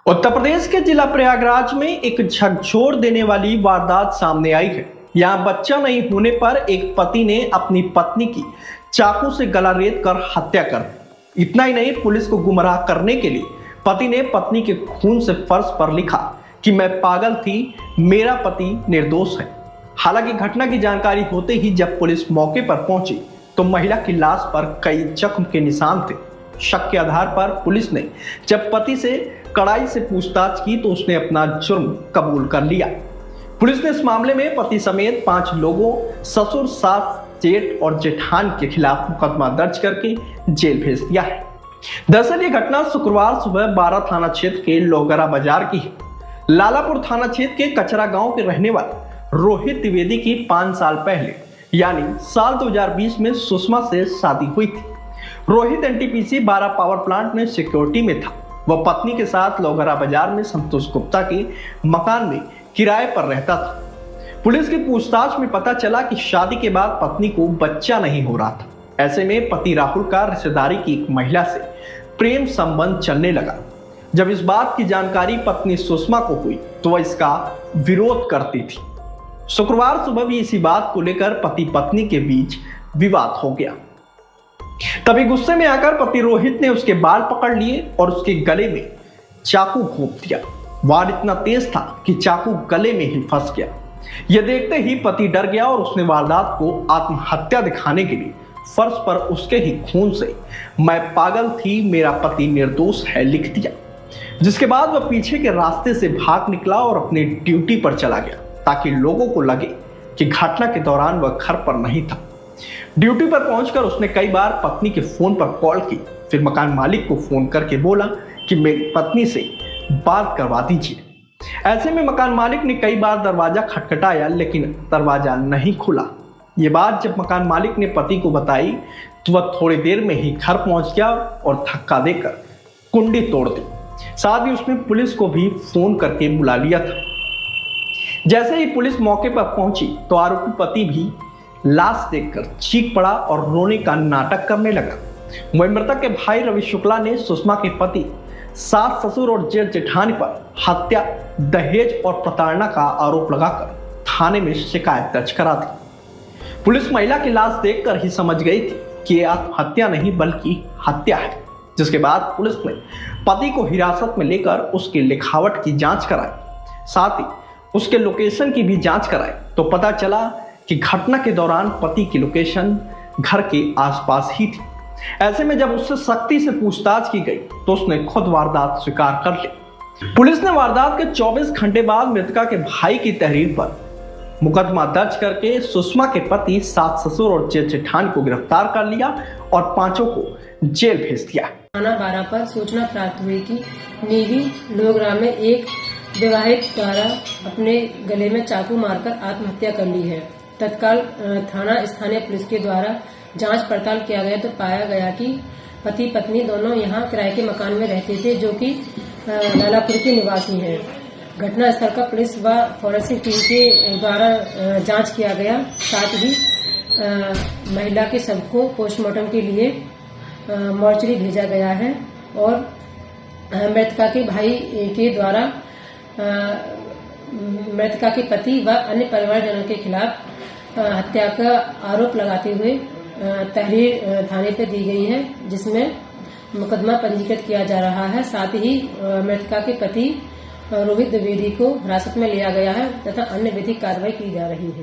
उत्तर प्रदेश के जिला प्रयागराज में एक झकझोर देने वाली वारदात सामने आई है। यहाँ बच्चा नहीं होने पर एक पति ने अपनी पत्नी की चाकू से गला रेत कर हत्या कर दी। इतना ही नहीं, पुलिस को गुमराह करने के लिए पति ने पत्नी के खून से फर्श पर लिखा कि मैं पागल थी, मेरा पति निर्दोष है। हालांकि घटना की जानकारी होते ही जब पुलिस मौके पर पहुंची तो महिला की लाश पर कई जख्म के निशान थे। शक के आधार पर पुलिस ने जब पति से कड़ाई से पूछताछ की तो उसने अपना जुर्म कबूल कर लिया। पुलिस ने इस मामले में पति समेत 5 लोगों, ससुर, सास, जेठ और जेठान के खिलाफ मुकदमा दर्ज करके जेल भेज दिया है। दरअसल ये घटना शुक्रवार सुबह 12 थाना क्षेत्र के लोहगरा बाजार की है। लालापुर थाना क्षेत्र के कचरा गांव के रहने वाले रोहित द्विवेदी की 5 साल पहले यानी साल 2020 में सुषमा से शादी हुई थी। रोहित एनटीपीसी 12 पावर प्लांट में सिक्योरिटी में था। वह पत्नी के साथ लोहगरा बाजार में संतोष गुप्ता के मकान में किराए पर रहता था। पुलिस की पूछताछ में पता चला कि शादी के बाद पत्नी को बच्चा नहीं हो रहा था। ऐसे में पति राहुल का रिश्तेदारी की एक महिला से प्रेम संबंध चलने लगा। जब इस बात की जानकारी पत्नी सुषमा को हुई तो वह इसका विरोध करती थी। शुक्रवार सुबह भी इसी बात को लेकर पति पत्नी के बीच विवाद हो गया। तभी गुस्से में आकर पति रोहित ने उसके बाल पकड़ लिए और उसके गले में चाकू घोंप दिया। वार इतना तेज था कि चाकू गले में ही फंस गया। यह देखते ही पति डर गया और उसने वारदात को आत्महत्या दिखाने के लिए फर्श पर उसके ही खून से मैं पागल थी, मेरा पति निर्दोष है लिख दिया। जिसके बाद वह पीछे के रास्ते से भाग निकला और अपनी ड्यूटी पर चला गया ताकि लोगों को लगे कि घटना के दौरान वह घर पर नहीं था। ड्यूटी पर पहुंचकर उसने कई बार पत्नी के फोन पर कॉल की, फिर मकान मालिक को फोन करके बोला कि मेरी पत्नी से बात करवा दीजिए। ऐसे में मकान मालिक ने कई बार दरवाजा खटखटाया लेकिन दरवाजा नहीं खुला। ये बात जब मकान मालिक ने पति को बताई तो वह थोड़ी देर में ही घर पहुंच गया और धक्का देकर कुंडी तोड़ दी। साथ ही उसने पुलिस को भी फोन करके बुला लिया था। जैसे ही पुलिस मौके पर पहुंची तो आरोपी पति भी लाश देखकर चीख पड़ा और रोने का नाटक करने लगा। वहीं मृतक के भाई रवि शुक्ला ने सुषमा के पति, सास, ससुर और जेठ जेठानी पर हत्या, दहेज और प्रताड़ना का आरोप लगाकर थाने में शिकायत दर्ज करा दी। पुलिस महिला की लाश देखकर ही समझ गई थी कि यह आत्महत्या नहीं बल्कि हत्या है। जिसके बाद पुलिस ने पति को हिरासत में लेकर उसकी लिखावट की जांच कराई, साथ ही उसके लोकेशन की भी जांच कराई तो पता चला कि घटना के दौरान पति की लोकेशन घर के आसपास ही थी। ऐसे में जब उससे सख्ती से पूछताछ की गई तो उसने खुद वारदात स्वीकार कर ली। पुलिस ने वारदात के 24 घंटे बाद मृतका के भाई की तहरीर पर मुकदमा दर्ज करके सुषमा के पति, सास, ससुर और जेठ जेठानी को गिरफ्तार कर लिया और 5 को जेल भेज दिया। थाना 12 पर सूचना प्राप्त हुई कि नीवी लोहगरा में एक विवाहित द्वारा अपने गले में चाकू मारकर आत्महत्या कर ली है। तत्काल थाना स्थानीय पुलिस के द्वारा जांच पड़ताल किया गया तो पाया गया कि पति पत्नी दोनों यहां किराए के मकान में रहते थे, जो कि लालापुर के निवासी हैं। घटना स्थल का पुलिस व फॉरेंसिक टीम के द्वारा जांच किया गया। साथ ही महिला के शव को पोस्टमार्टम के लिए मोर्चरी भेजा गया है और मृतका के भाई के द्वारा मृतका के पति व अन्य परिवारजनों के खिलाफ हत्या का आरोप लगाते हुए तहरीर थाने पे दी गई है, जिसमें मुकदमा पंजीकृत किया जा रहा है। साथ ही मृतका के पति रोहित द्विवेदी को हिरासत में लिया गया है तथा अन्य विधिक कार्रवाई की जा रही है।